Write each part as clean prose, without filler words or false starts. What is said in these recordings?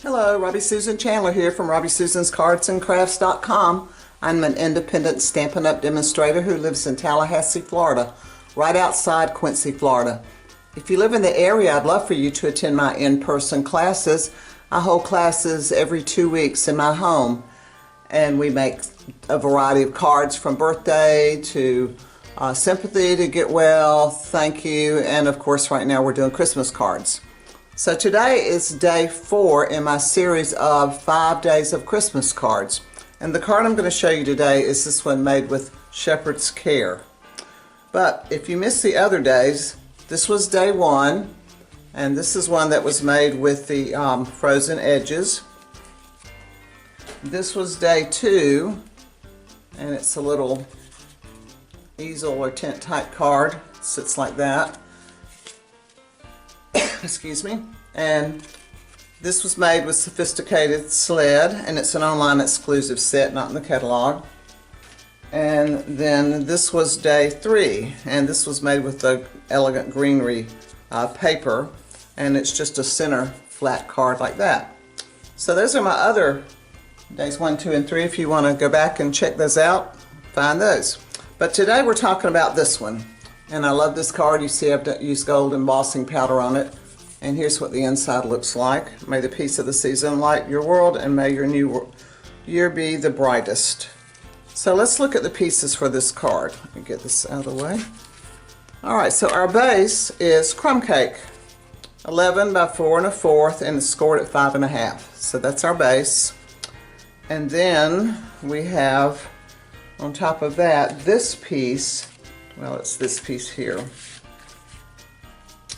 Hello, Robbie Susan Chandler here from RobbieSusansCardsandCrafts.com. I'm an independent Stampin' Up! Demonstrator who lives in Tallahassee, Florida, right outside Quincy, Florida. If you live in the area, I'd love for you to attend my in-person classes. I hold classes every 2 weeks in my home, and we make a variety of cards from birthday to sympathy to get well, thank you, and of course right now we're doing Christmas cards. So today is day 4 in my series of 5 days of Christmas cards. And the card I'm going to show you today is this one made with Shepherd's Care. But if you missed the other days, this was day 1, and this is one that was made with the frozen edges. This was day 2, and it's a little easel or tent type card. It sits like that. Excuse me. And this was made with Sophisticated Sled, and it's an online exclusive set, not in the catalog. And then this was day 3, and this was made with the Elegant Greenery paper, and it's just a center flat card like that. So those are my other days 1, 2, and 3. If you want to go back and check those out, find those. But today we're talking about this one, and I love this card. You see I've used gold embossing powder on it. And here's what the inside looks like. May the peace of the season light your world, and may your new year be the brightest. So let's look at the pieces for this card. Let me get this out of the way. Alright, so our base is crumb cake. 11 by 4 1/4, and it's scored at 5 1/2. So that's our base. And then we have, on top of that, this piece. Well, it's this piece here.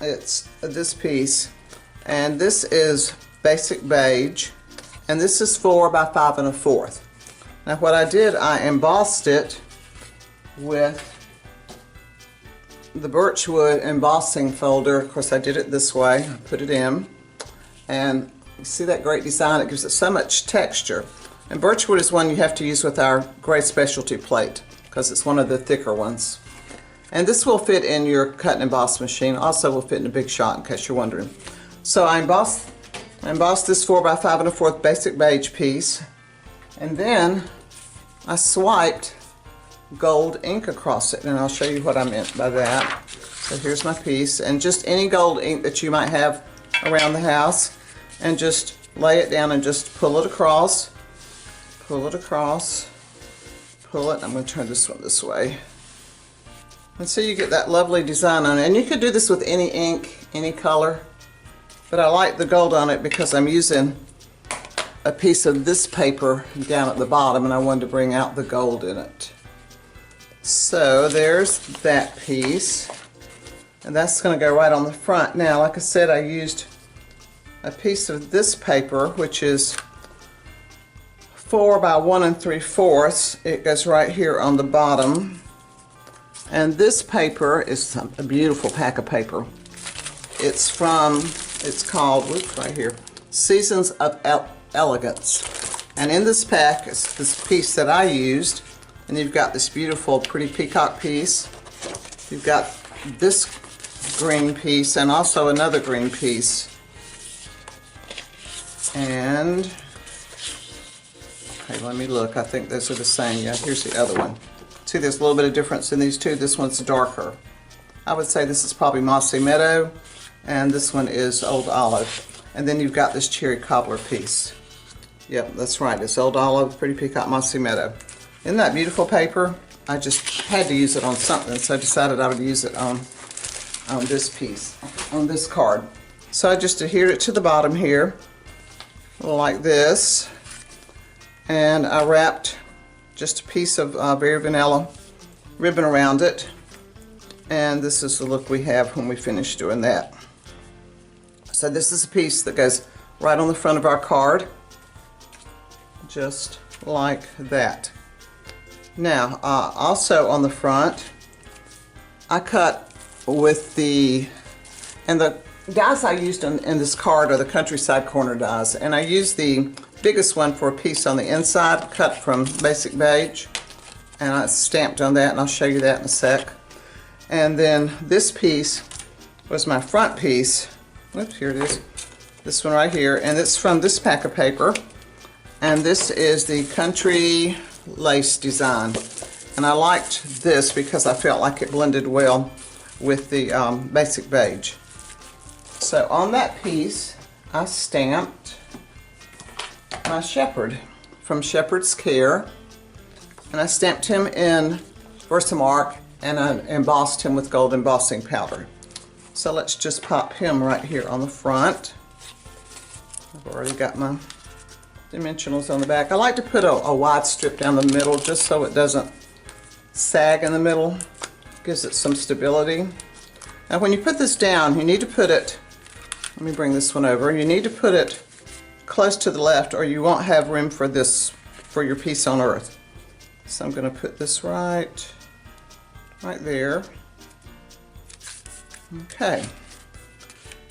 It's this piece, and this is basic beige, and this is 4 by 5 1/4. Now what I did, I embossed it with the birchwood embossing folder. Of course I did it this way. I put it in, and you see that great design? It gives it so much texture. And birchwood is one you have to use with our gray specialty plate because it's one of the thicker ones. And this will fit in your cut and emboss machine. Also will fit in a Big Shot, in case you're wondering. So I embossed this 4 by 5 1/4 basic beige piece, and then I swiped gold ink across it, and I'll show you what I meant by that. So here's my piece, and just any gold ink that you might have around the house, and just lay it down and just pull it across, pull it across, pull it. I'm going to turn this one this way. And so you get that lovely design on it. And you could do this with any ink, any color. But I like the gold on it because I'm using a piece of this paper down at the bottom, and I wanted to bring out the gold in it. So there's that piece. And that's going to go right on the front. Now, like I said, I used a piece of this paper, which is 4 by 1 3/4. It goes right here on the bottom. And this paper is a beautiful pack of paper. It's called, whoops, right here, Seasons of Elegance. And in this pack is this piece that I used. And you've got this beautiful, pretty peacock piece. You've got this green piece and also another green piece. And, okay, let me look. I think those are the same. Yeah, here's the other one. See, there's a little bit of difference in these two. This one's darker. I would say this is probably Mossy Meadow, and this one is Old Olive. And then you've got this cherry cobbler piece. Yep, that's right. It's Old Olive, Pretty Peacock, Mossy Meadow. Isn't that beautiful paper? I just had to use it on something, so I decided I would use it on this piece, on this card. So I just adhered it to the bottom here, like this, and I wrapped just a piece of Very Vanilla ribbon around it, and this is the look we have when we finish doing that. So this is a piece that goes right on the front of our card, just like that. Now also on the front I cut with the dies I used in this card are the Countryside Corner dies, and I used the biggest one for a piece on the inside, cut from basic beige, and I stamped on that, and I'll show you that in a sec. And then this piece was my front piece. Oops, here it is. This one right here, and it's from this pack of paper. And this is the Country Lace design. And I liked this because I felt like it blended well with the basic beige. So on that piece, I stamped my shepherd from Shepherd's Care. And I stamped him in Versamark, and I embossed him with gold embossing powder. So let's just pop him right here on the front. I've already got my dimensionals on the back. I like to put a wide strip down the middle just so it doesn't sag in the middle. Gives it some stability. Now when you put this down, you need to put it, let me bring this one over, you need to put it close to the left or you won't have room for this, for your piece on earth. So I'm going to put this right there. Okay.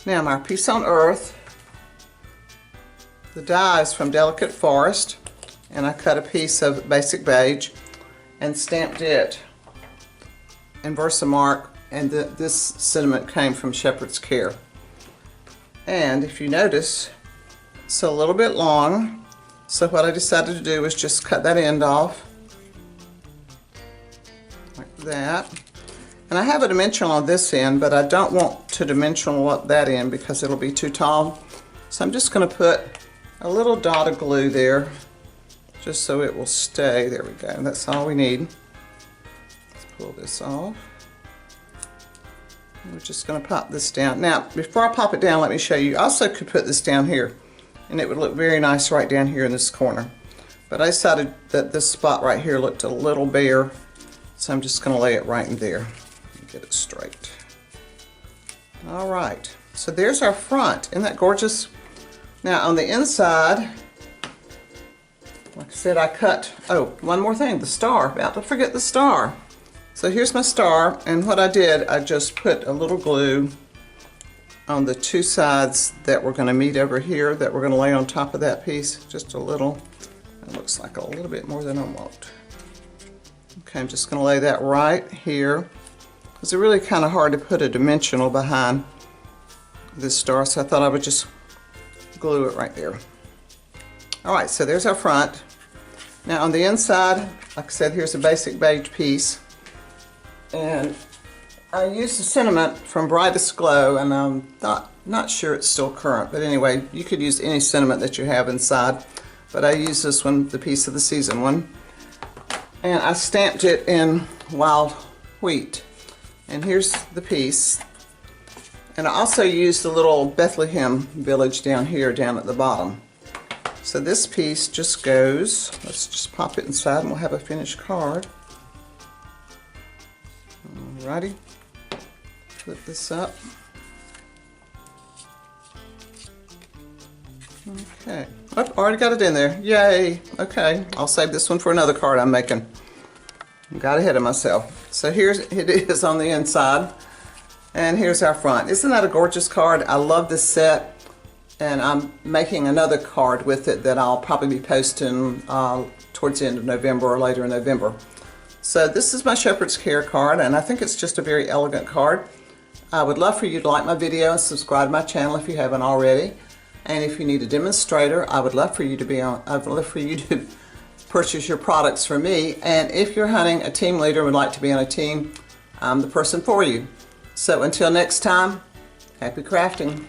Now my piece on earth, the die is from Delicate Forest, and I cut a piece of basic beige and stamped it in Versamark, and this sentiment came from Shepherd's Care. And if you notice, it's a little bit long, so what I decided to do was just cut that end off like that. And I have a dimensional on this end, but I don't want to dimensional that end because it'll be too tall. So I'm just going to put a little dot of glue there just so it will stay. There we go. That's all we need. Let's pull this off. We're just going to pop this down. Now, before I pop it down, let me show you. You also could put this down here, and it would look very nice right down here in this corner. But I decided that this spot right here looked a little bare, so I'm just going to lay it right in there. Get it straight. All right. So there's our front. Isn't that gorgeous? Now on the inside, like I said, I cut, oh, one more thing, the star. About to forget the star. So here's my star, and what I did, I just put a little glue on the two sides that we're going to meet over here, that we're going to lay on top of that piece, just a little. It looks like a little bit more than I want. Okay, I'm just going to lay that right here. It's really kind of hard to put a dimensional behind this star, so I thought I would just glue it right there. Alright, so there's our front. Now on the inside, like I said, here's a basic beige piece. And I used the sentiment from Brightest Glow, and I'm not sure it's still current, but anyway, you could use any sentiment that you have inside. But I used this one, the Piece of the Season one. And I stamped it in Wild Wheat. And here's the piece. And I also used the little Bethlehem village down here, down at the bottom. So this piece just goes, let's just pop it inside and we'll have a finished card. Alrighty, flip this up. Okay, oh, already got it in there, yay. Okay, I'll save this one for another card I'm making. Got ahead of myself. So here's it is on the inside, and here's our front. Isn't that a gorgeous card? I love this set, and I'm making another card with it that I'll probably be posting towards the end of November or later in November. So this is my Shepherd's Care card, and I think it's just a very elegant card. I would love for you to like my video and subscribe to my channel if you haven't already. And if you need a demonstrator, I would love for you to purchase your products from me. And if you're hunting a team leader and would like to be on a team, I'm the person for you. So until next time, happy crafting.